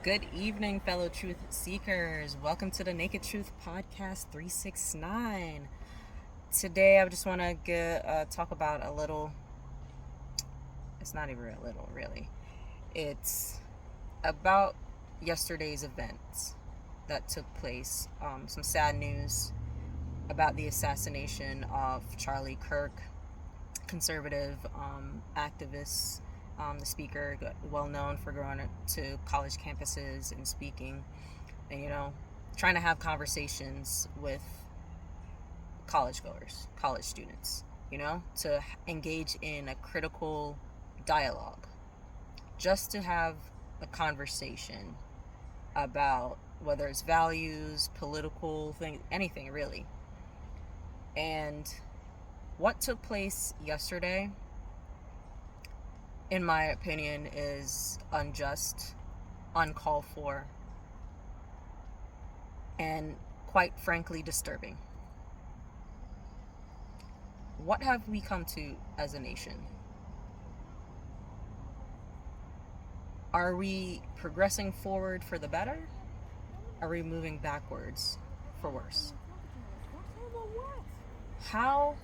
Good evening, fellow truth seekers. Welcome to the Naked Truth Podcast 369. Today, I just want to talk about a little. It's not even a little, really. It's about yesterday's events that took place. Some sad news about the assassination of Charlie Kirk, conservative activist, the speaker, well known for going to college campuses and speaking, and trying to have conversations with college goers, college students, to engage in a critical dialogue, just to have a conversation about whether it's values, political things, anything really. And what took place yesterday, in my opinion, is unjust, uncalled for, and quite frankly disturbing. What have we come to as a nation? Are we progressing forward for the better? Are we moving backwards for worse? How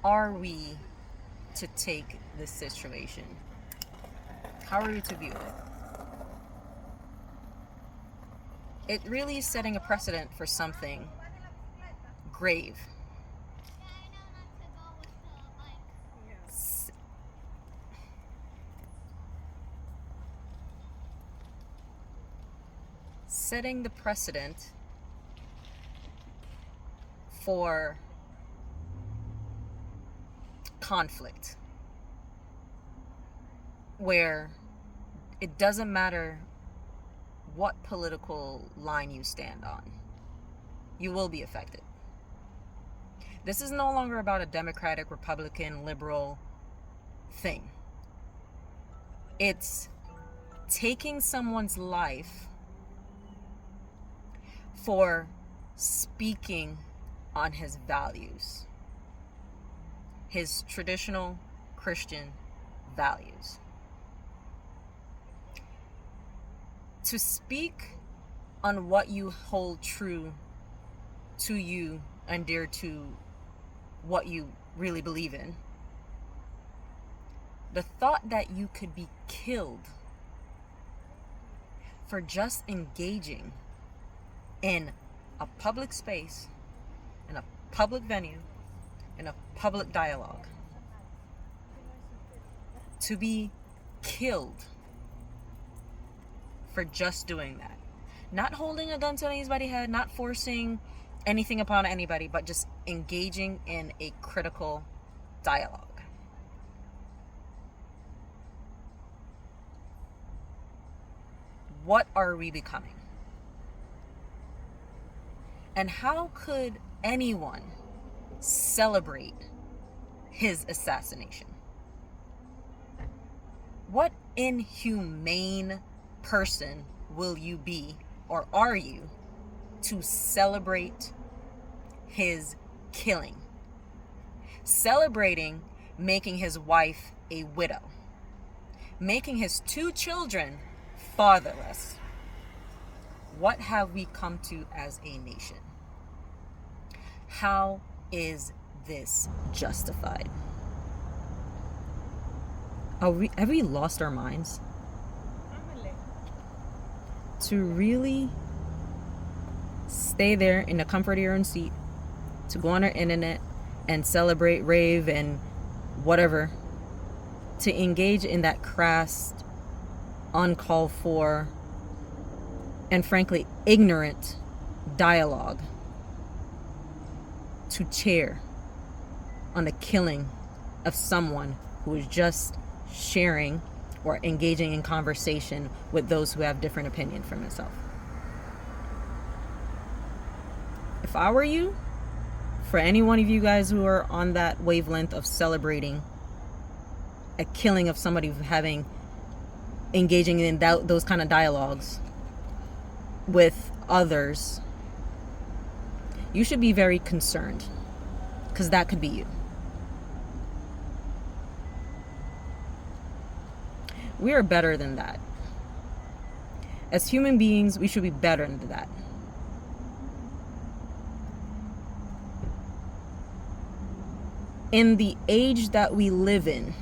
are we to take this situation? How are we to view it? It really is setting a precedent for something grave. Setting the precedent for conflict, where it doesn't matter what political line you stand on, you will be affected. This is no longer about a Democratic, Republican, liberal thing. It's taking someone's life for speaking on his values, his traditional Christian values. To speak on what you hold true to you and dear to what you really believe in. The thought that you could be killed for just engaging in a public space, in a public venue, in a public dialogue. To be killed for just doing that. Not holding a gun to anybody's head, not forcing anything upon anybody, but just engaging in a critical dialogue. What are we becoming? And how could anyone celebrate his assassination? What inhumane person will you be, or are you, to celebrate his killing? Celebrating making his wife a widow, making his 2 children fatherless. What have we come to as a nation? How is this justified? Have we lost our minds? To really stay there in the comfort of your own seat, to go on our internet and celebrate, rave, and whatever, to engage in that crass, uncalled for, and frankly ignorant dialogue, to cheer on the killing of someone who is just sharing or engaging in conversation with those who have different opinion from himself. If I were you, for any one of you guys who are on that wavelength of celebrating a killing of somebody engaging in those kind of dialogues with others, you should be very concerned, because that could be you. We are better than that. As human beings, we should be better than that. In the age that we live in,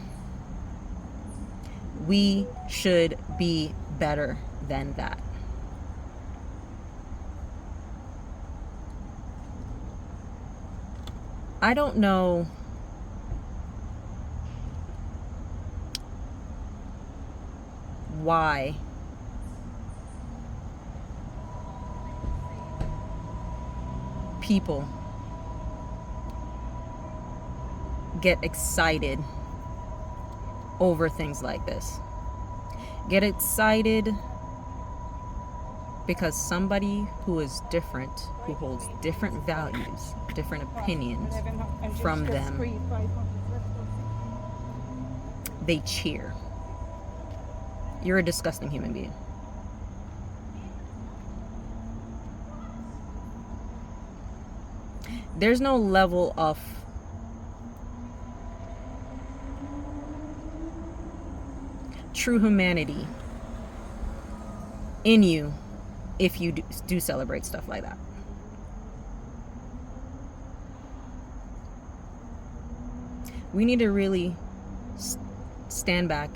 we should be better than that. I don't know why people get excited over things like this. Get excited because somebody who is different, who holds different values, different opinions from them, they cheer. You're a disgusting human being. There's no level of true humanity in you if you do celebrate stuff like that. We need to really stand back,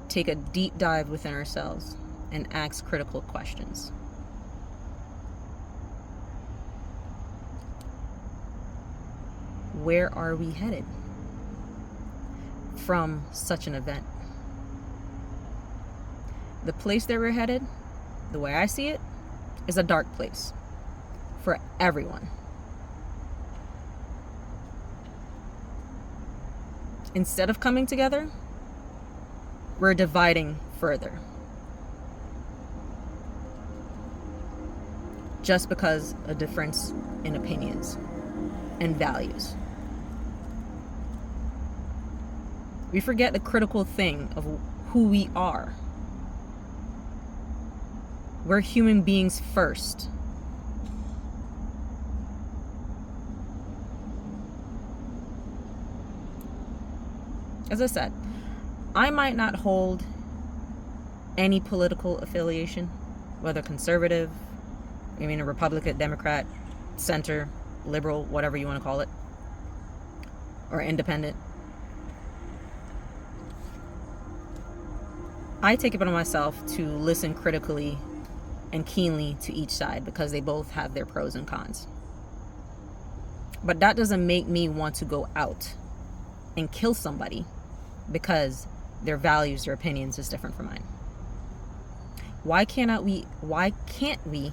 take a deep dive within ourselves, and ask critical questions. Where are we headed from such an event? The place that we're headed, the way I see it, is a dark place for everyone. Instead of coming together, we're dividing further. Just because of a difference in opinions and values. We forget the critical thing of who we are. We're human beings first. As I said, I might not hold any political affiliation, whether conservative, a Republican, Democrat, center, liberal, whatever you want to call it, or independent. I take it upon myself to listen critically and keenly to each side because they both have their pros and cons. But that doesn't make me want to go out and kill somebody because their values, their opinions is different from mine. Why can't we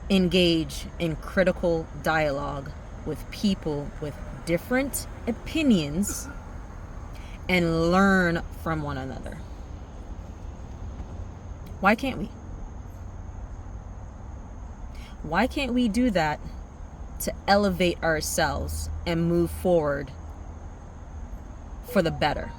engage in critical dialogue with people with different opinions and learn from one another? Why can't we? Why can't we do that to elevate ourselves and move forward for the better?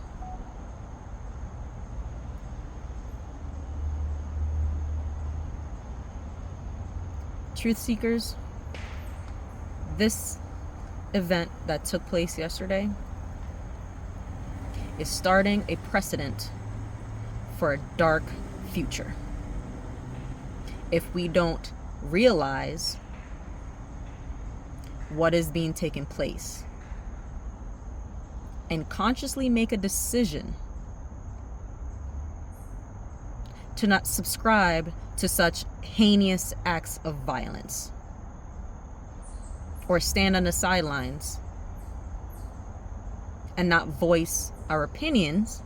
Truth seekers, this event that took place yesterday is starting a precedent for a dark future. If we don't realize what is being taken place and consciously make a decision to not subscribe to such heinous acts of violence or stand on the sidelines and not voice our opinions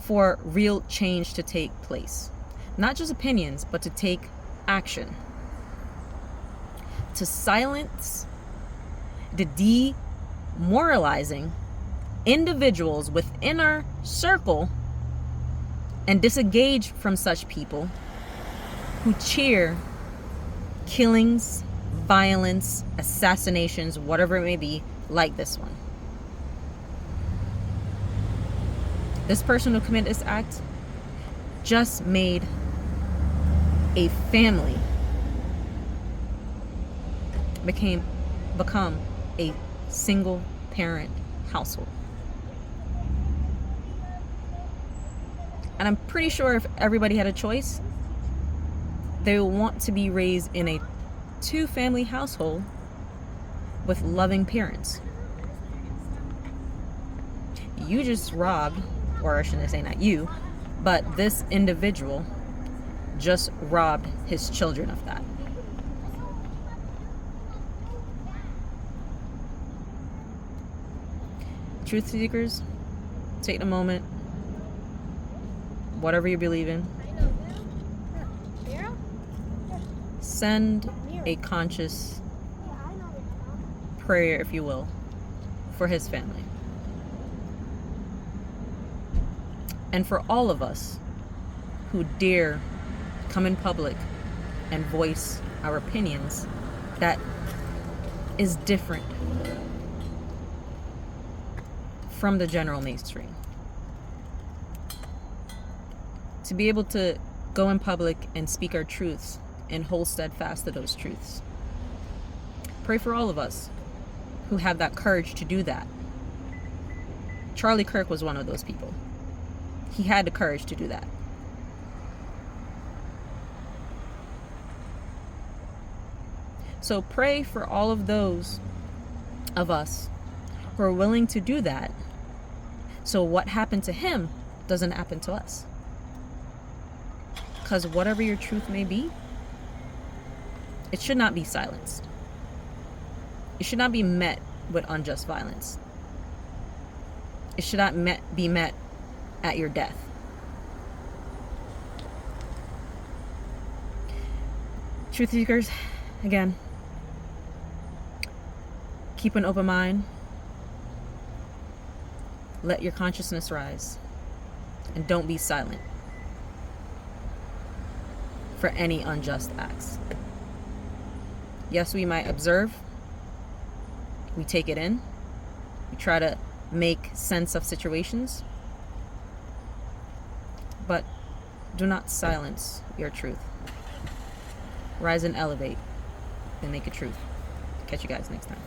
for real change to take place. Not just opinions, but to take action. To silence the demoralizing individuals within our circle and disengage from such people who cheer killings, violence, assassinations, whatever it may be, like this one. This person who committed this act just made a family become a single parent household. And I'm pretty sure if everybody had a choice, they would want to be raised in a 2-family household with loving parents. You just robbed, or I shouldn't say not you, but this individual just robbed his children of that. Truth seekers, take a moment, whatever you believe in, send a conscious prayer, if you will, for his family. And for all of us who dare come in public and voice our opinions that is different from the general mainstream. To be able to go in public and speak our truths and hold steadfast to those truths. Pray for all of us who have that courage to do that. Charlie Kirk was one of those people. He had the courage to do that. So pray for all of those of us who are willing to do that, so what happened to him doesn't happen to us. Because whatever your truth may be, it should not be silenced. It should not be met with unjust violence. It should not be met at your death. Truth seekers, again, keep an open mind. Let your consciousness rise. And don't be silent for any unjust acts. Yes, we might observe. We take it in. We try to make sense of situations. But do not silence your truth. Rise and elevate the naked truth. Catch you guys next time.